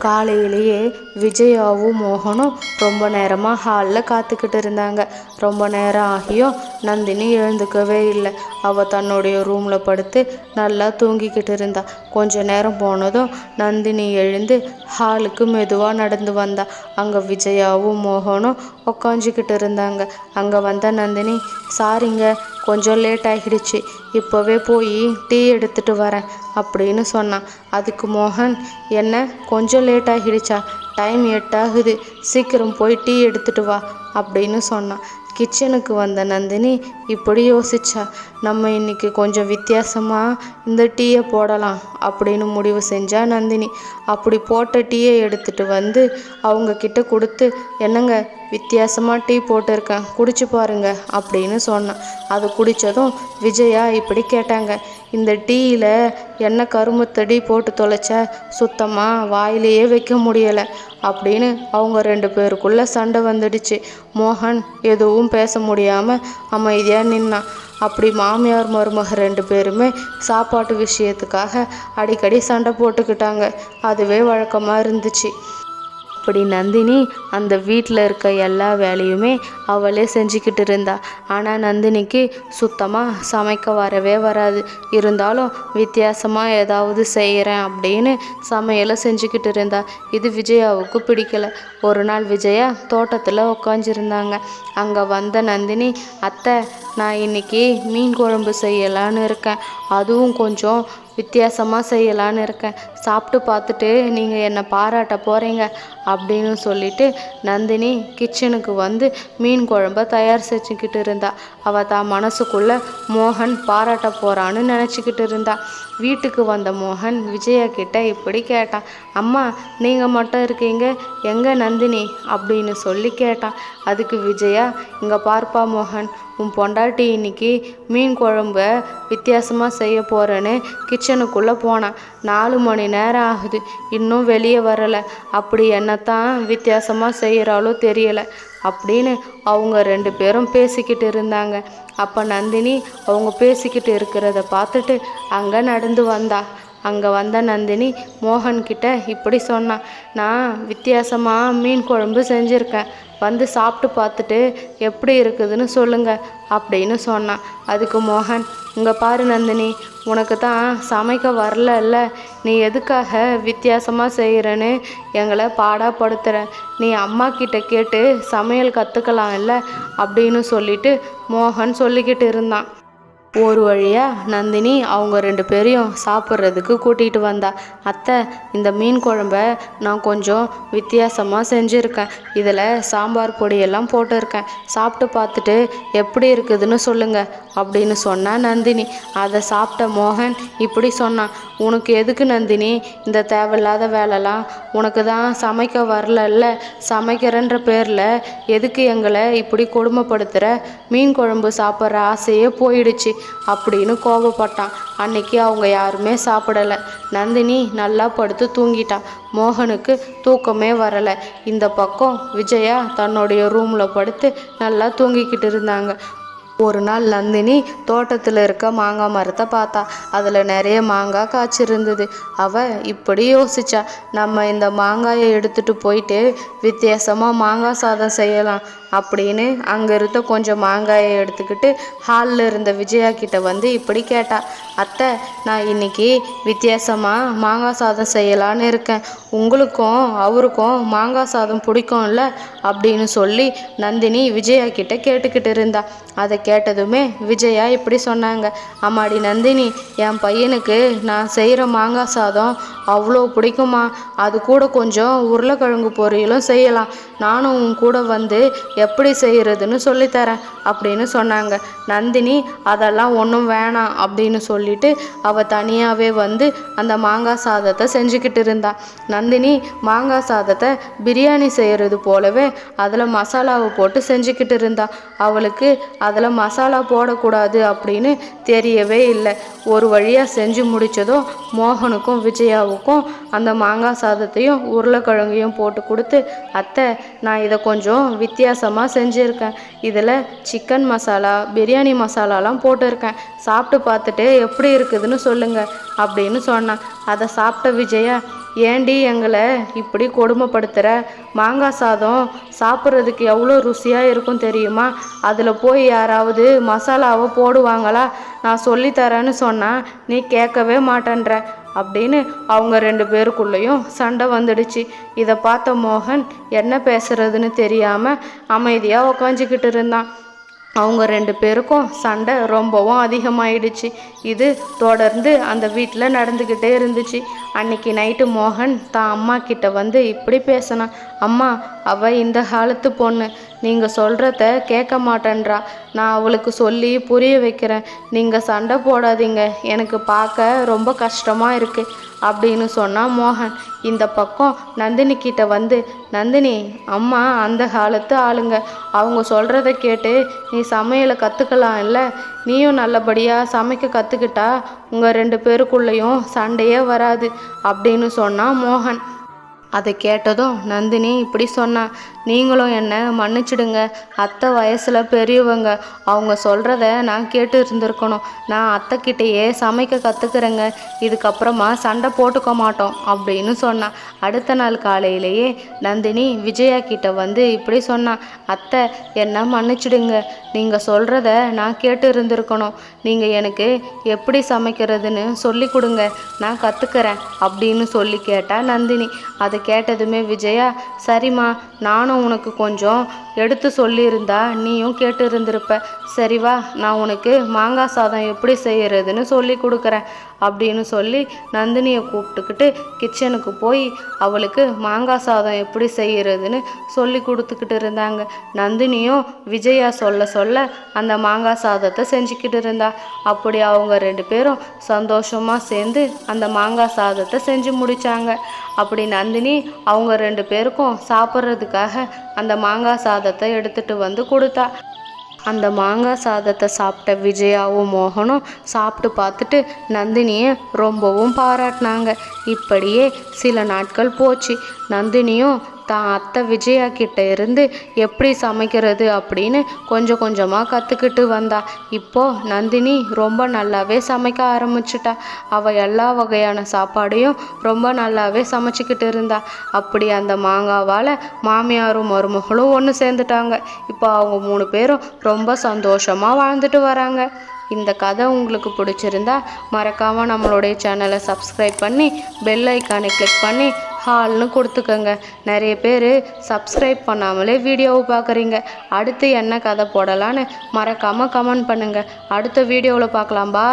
காலையிலேயே விஜயாவும் மோகனும் ரொம்ப நேரமாக ஹாலில் காத்துக்கிட்டு இருந்தாங்க. ரொம்ப நேரம் ஆகியும் நந்தினி எழுந்துக்கவே இல்லை. அவள் தன்னுடைய ரூமில் படுத்து நல்லா தூங்கிக்கிட்டு இருந்தா. கொஞ்ச நேரம் போனதும் நந்தினி எழுந்து ஹாலுக்கு மெதுவாக நடந்து வந்தா. அங்கே விஜயாவும் மோகனும் உக்காஞ்சிக்கிட்டு இருந்தாங்க. அங்கே வந்த நந்தினி, சாரிங்க, கொஞ்சம் லேட் ஆகிடுச்சு, இப்போவே போய் டீ எடுத்துட்டு வரேன் அப்படின்னு சொன்னான். அதுக்கு மோகன், என்ன கொஞ்சம் லேட் ஆகிடுச்சா? டைம் 8 ஆகுது, சீக்கிரம் போய் டீ எடுத்துட்டு வா அப்படின்னு சொன்னான். கிச்சனுக்கு வந்த நந்தினி இப்படி யோசிச்சா, நம்ம இன்னைக்கு கொஞ்சம் வித்தியாசமாக இந்த டீயை போடலாம் அப்படின்னு முடிவு செஞ்சா நந்தினி. அப்படி போட்ட டீயை எடுத்துட்டு வந்து அவங்க கிட்ட கொடுத்து, என்னங்க வித்தியாசமாக டீ போட்டிருக்கேன், குடிச்சு பாருங்க அப்படின்னு சொன்னான். அது குடித்ததும் விஜயா இப்படி கேட்டாங்க, இந்த டீயில் என்ன கருமத்தடி போட்டு தொலைச்ச, சுத்தமாக வாயிலேயே வைக்க முடியலை அப்படின்னு அவங்க 2 பேருக்குள்ளே சண்டை வந்துடுச்சு. மோகன் எதுவும் பேச முடியாமல் அமைதியாக நின்னான். அப்படி மாமியார் மருமக 2 பேருமே சாப்பாட்டு விஷயத்துக்காக அடிக்கடி சண்டை போட்டுக்கிட்டாங்க. அதுவே வழக்கமாக இருந்துச்சு. அப்படி நந்தினி அந்த வீட்டில் இருக்க எல்லா வேலையுமே அவளே செஞ்சுக்கிட்டு இருந்தா. ஆனால் நந்தினிக்கு சுத்தமாக சமைக்க வரவே வராது. இருந்தாலும் வித்தியாசமாக ஏதாவது செய்கிறேன் அப்படின்னு சமையலை செஞ்சுக்கிட்டு இருந்தா. இது விஜயாவுக்கு பிடிக்கல. ஒரு நாள் விஜயா தோட்டத்தில் உக்காஞ்சிருந்தாங்க. அங்கே வந்த நந்தினி, அத்தை, நான் இன்னைக்கு மீன் குழம்பு செய்யலான்னு இருக்கேன், அதுவும் கொஞ்சம் வித்தியாசமாக செய்யலான்னு இருக்கேன், சாப்பிட்டு பார்த்துட்டு நீங்கள் என்னை பாராட்ட போகிறீங்க அப்படின்னு சொல்லிட்டு நந்தினி கிச்சனுக்கு வந்து மீன் குழம்ப தயார் செஞ்சுக்கிட்டு இருந்தா. அவள் தான் மனசுக்குள்ளே மோகன் பாராட்ட போகிறான்னு நினச்சிக்கிட்டு இருந்தா. வீட்டுக்கு வந்த மோகன் விஜயா கிட்ட இப்படி கேட்டான், அம்மா, நீங்கள் மட்டும் இருக்கீங்க, எங்கே நந்தினி அப்படின்னு சொல்லி கேட்டான். அதுக்கு விஜயா, இங்கே பார்ப்பா மோகன், உன் பொண்டாட்டி இன்னைக்கு மீன் குழம்ப வித்தியாசமாக செய்ய போகிறேன்னு கிச்சனுக்குள்ளே போனான். 4 மணி நேரம் ஆகுது, இன்னும் வெளியே வரலை. அப்படி என்னத்தான் வித்தியாசமாக செய்கிறாளோ தெரியலை அப்படின்னு அவங்க 2 பேரும் பேசிக்கிட்டு இருந்தாங்க. அப்போ நந்தினி அவங்க பேசிக்கிட்டு இருக்கிறத பார்த்துட்டு அங்கே நடந்து வந்தா. அங்கே வந்த நந்தினி மோகன்கிட்ட இப்படி சொன்னான், நான் வித்தியாசமாக மீன் குழம்பு செஞ்சுருக்கேன், வந்து சாப்பிட்டு பார்த்துட்டு எப்படி இருக்குதுன்னு சொல்லுங்க அப்படின்னு சொன்னான். அதுக்கு மோகன், இங்கே பாரு நந்தினி, உனக்கு தான் சமைக்க வரல, நீ எதுக்காக வித்தியாசமாக செய்கிறேன்னு எங்களை பாடாப்படுத்துகிற, நீ அம்மா கிட்ட கேட்டு சமையல் கற்றுக்கலாம் இல்லை அப்படின்னு சொல்லிட்டு மோகன் சொல்லிக்கிட்டு இருந்தான். ஒரு வழியாக நந்தினி அவங்க 2 பேரையும் சாப்பிட்றதுக்கு கூட்டிகிட்டு வந்தா. அத்தை, இந்த மீன் குழம்ப நான் கொஞ்சம் வித்தியாசமாக செஞ்சுருக்கேன், இதில் சாம்பார் பொடியெல்லாம் போட்டிருக்கேன், சாப்பிட்டு பார்த்துட்டு எப்படி இருக்குதுன்னு சொல்லுங்க அப்படின்னு சொன்னா நந்தினி. அதை சாப்பிட்ட மோகன் இப்படி சொன்னான், உனக்கு எதுக்கு நந்தினி இந்த தேவையில்லாத வேலைலாம், உனக்கு தான் சமைக்க வரல, சமைக்கிறன்ற பேரில் எதுக்கு எங்களை இப்படி கொடுமைப்படுத்துகிற, மீன் குழம்பு சாப்பிட்ற ஆசையே போயிடுச்சு அப்படின்னு கோபப்பட்டான். அன்னைக்கு அவங்க யாருமே சாப்பிடலை. நந்தினி நல்லா படுத்து தூங்கிட்டான். மோகனுக்கு தூக்கமே வரலை. இந்த பக்கம் விஜயா தன்னுடைய ரூமில் படுத்து நல்லா தூங்கிக்கிட்டு இருந்தாங்க. ஒரு நாள் நந்தினி தோட்டத்தில் இருக்க மாங்காய் மரத்தை பார்த்தா. அதில் நிறைய மாங்காய் காய்ச்சிருந்தது. அவள் இப்படி யோசிச்சா, நம்ம இந்த மாங்காயை எடுத்துகிட்டு போயிட்டு வித்தியாசமாக மாங்காய் சாதம் செய்யலாம் அப்படின்னு அங்கே இருந்த கொஞ்சம் மாங்காயை எடுத்துக்கிட்டு ஹாலில் இருந்த விஜயா கிட்ட வந்து இப்படி கேட்டா, அத்தை, நான் இன்னைக்கு வித்தியாசமாக மாங்காய் சாதம் செய்யலான்னு இருக்கேன், உங்களுக்கும் அவருக்கும் மாங்காய் சாதம் பிடிக்கும்ல அப்படின்னு சொல்லி நந்தினி விஜயா கிட்ட கேட்டுக்கிட்டு இருந்தா. அதை கேட்டதுமே விஜயா இப்படி சொன்னாங்க, அம்மாடி நந்தினி, என் பையனுக்கு நான் செய்கிற மாங்காய் சாதம் அவ்வளோ பிடிக்குமா, அது கூட கொஞ்சம் உருளைக்கிழங்கு பொரியலும் செய்யலாம், நானும் உன் கூட வந்து எப்படி செய்கிறதுன்னு சொல்லித்தரேன் அப்படின்னு சொன்னாங்க. நந்தினி அதெல்லாம் ஒன்றும் வேணாம் அப்படின்னு சொல்லிட்டு அவள் தனியாகவே வந்து அந்த மாங்காய் சாதத்தை செஞ்சுக்கிட்டு இருந்தா. நந்தினி மாங்காய் சாதத்தை பிரியாணி செய்கிறது போலவே அதில் மசாலாவை போட்டு செஞ்சுக்கிட்டு இருந்தா. அவளுக்கு அதில் மசாலா போடக்கூடாது அப்படின்னு தெரியவே இல்லை. ஒரு வழியாக செஞ்சு முடித்ததும் மோகனுக்கும் விஜயாவுக்கும் அந்த மாங்காய் சாதத்தையும் உருளைக்கிழங்கையும் போட்டு கொடுத்து, அத்தை, நான் இதை கொஞ்சம் வித்தியாசமாக செஞ்சுருக்கேன், இதில் சிக்கன் மசாலா, பிரியாணி மசாலாலாம் போட்டிருக்கேன், சாப்பிட்டு பார்த்துட்டு எப்படி இருக்குதுன்னு சொல்லுங்கள் அப்படின்னு சொன்னான். அதை சாப்பிட்ட விஜயா, ஏண்டி எங்களை இப்படி கொடுமைப்படுத்துகிற? மாங்காய் சாதம் சாப்பிட்றதுக்கு எவ்வளோ ருசியாக இருக்கும் தெரியுமா? அதில் போய் யாராவது மசாலாவை போடுவாங்களா? நான் சொல்லித்தரேன்னு சொன்னால் நீ கேட்கவே மாட்டேன்ற அப்படின்னு அவங்க 2 பேருக்குள்ளேயும் சண்டை வந்துடுச்சு. இதை பார்த்த மோகன் என்ன பேசுறதுன்னு தெரியாமல் அமைதியாக உக்காஞ்சிக்கிட்டு இருந்தான். அவங்க 2 பேருக்கும் சண்டை ரொம்பவும் அதிகமாயிடுச்சு. இது தொடர்ந்து அந்த வீட்டில் நடந்துக்கிட்டே இருந்துச்சு. அன்னைக்கு நைட்டு மோகன் தான் அம்மா கிட்ட வந்து இப்படி பேசினான். அம்மா, அவள் இந்த காலத்து பொண்ணு, நீங்கள் சொல்கிறத கேட்க மாட்டேன்றா. நான் அவளுக்கு சொல்லி புரிய வைக்கிறேன். நீங்கள் சண்டை போடாதீங்க, எனக்கு பார்க்க ரொம்ப கஷ்டமாக இருக்குது அப்படின்னு சொன்னான் மோகன். இந்த பக்கம் நந்தினி கிட்ட வந்து, நந்தினி, அம்மா அந்த காலத்து ஆளுங்க, அவங்க சொல்கிறத கேட்டு நீ சமையலை கற்றுக்கலாம் இல்லை? நீயும் நல்லபடியாக சமைக்க கற்றுக்கிட்டா உங்கள் 2 பேருக்குள்ளேயும் சண்டையே வராது அப்படின்னு சொன்னான் மோகன். அதை கேட்டதும் நந்தினி இப்படி சொன்னா, நீங்களும் என்னை மன்னிச்சிடுங்க. அத்தை வயசில் பெரியவங்க, அவங்க சொல்கிறத நான் கேட்டு இருந்திருக்கணும். நான் அத்தைக்கிட்டேயே சமைக்க கற்றுக்குறேங்க. இதுக்கப்புறமா சண்டை போட்டுக்க மாட்டோம் அப்படின்னு சொன்னான். அடுத்த நாள் காலையிலேயே நந்தினி விஜயா கிட்ட வந்து இப்படி சொன்னான். அத்தை, என்னை மன்னிச்சிடுங்க. நீங்கள் சொல்கிறத நான் கேட்டு இருந்திருக்கணும். நீங்கள் எனக்கு எப்படி சமைக்கிறதுன்னு சொல்லி கொடுங்க, நான் கற்றுக்கிறேன் அப்படின்னு சொல்லி கேட்டா நந்தினி. அதை கேட்டதுமே விஜயா, சரிம்மா, நானும் உனக்கு கொஞ்சம் எடுத்து சொல்லியிருந்தா நீயும் கேட்டு இருந்திருப்ப. சரி வா, நான் உனக்கு மாங்காய் சாதம் எப்படி செய்யறதுன்னு சொல்லி கொடுக்குறேன் அப்படின்னு சொல்லி நந்தினியை கூப்பிட்டுக்கிட்டு கிச்சனுக்கு போய் அவளுக்கு மாங்காய் சாதம் எப்படி செய்யறதுன்னு சொல்லி கொடுத்துக்கிட்டு இருந்தாங்க. நந்தினியும் விஜயா சொல்ல சொல்ல அந்த மாங்காய் சாதத்தை செஞ்சுக்கிட்டு இருந்தா. அப்படி அவங்க 2 பேரும் சந்தோஷமாக சேர்ந்து அந்த மாங்காய் சாதத்தை செஞ்சு முடித்தாங்க. அப்படி நந்தினி அவங்க 2 பேருக்கும் சாப்பிட்றதுக்காக அந்த மாங்காய் சாதத்தை எடுத்துகிட்டு வந்து கொடுத்தா. அந்த மாங்காய் சாதத்தை சாப்பிட்ட விஜயாவும் மோகனும் சாப்பிட்டு பார்த்துட்டு நந்தினியை ரொம்பவும் பாராட்டினாங்க. இப்படியே சில நாட்கள் போச்சு. நந்தினியும் தான் அத்தை விஜயா கிட்ட இருந்து எப்படி சமைக்கிறது அப்படின்னு கொஞ்சம் கொஞ்சமாக கற்றுக்கிட்டு வந்தா. இப்போது நந்தினி ரொம்ப நல்லாவே சமைக்க ஆரம்பிச்சிட்டா. அவள் எல்லா வகையான சாப்பாடையும் ரொம்ப நல்லாவே சமைச்சிக்கிட்டு இருந்தா. அப்படி அந்த மாங்காவால் மாமியாரும் மருமகளும் ஒன்று சேர்ந்துட்டாங்க. இப்போ அவங்க 3 பேரும் ரொம்ப சந்தோஷமாக வாழ்ந்துட்டு வராங்க. இந்த கதை உங்களுக்கு பிடிச்சிருந்தா மறக்காமல் நம்மளுடைய சேனலை சப்ஸ்கிரைப் பண்ணி பெல் ஐக்கானை கிளிக் பண்ணி ஹால்னு கொடுத்துக்கோங்க. நிறைய பேர் சப்ஸ்கிரைப் பண்ணாமலே வீடியோவை பார்க்குறீங்க. அடுத்து என்ன கதை போடலான்னு மறக்காமல் கமெண்ட் பண்ணுங்கள். அடுத்த வீடியோவில் பார்க்கலாம். பா.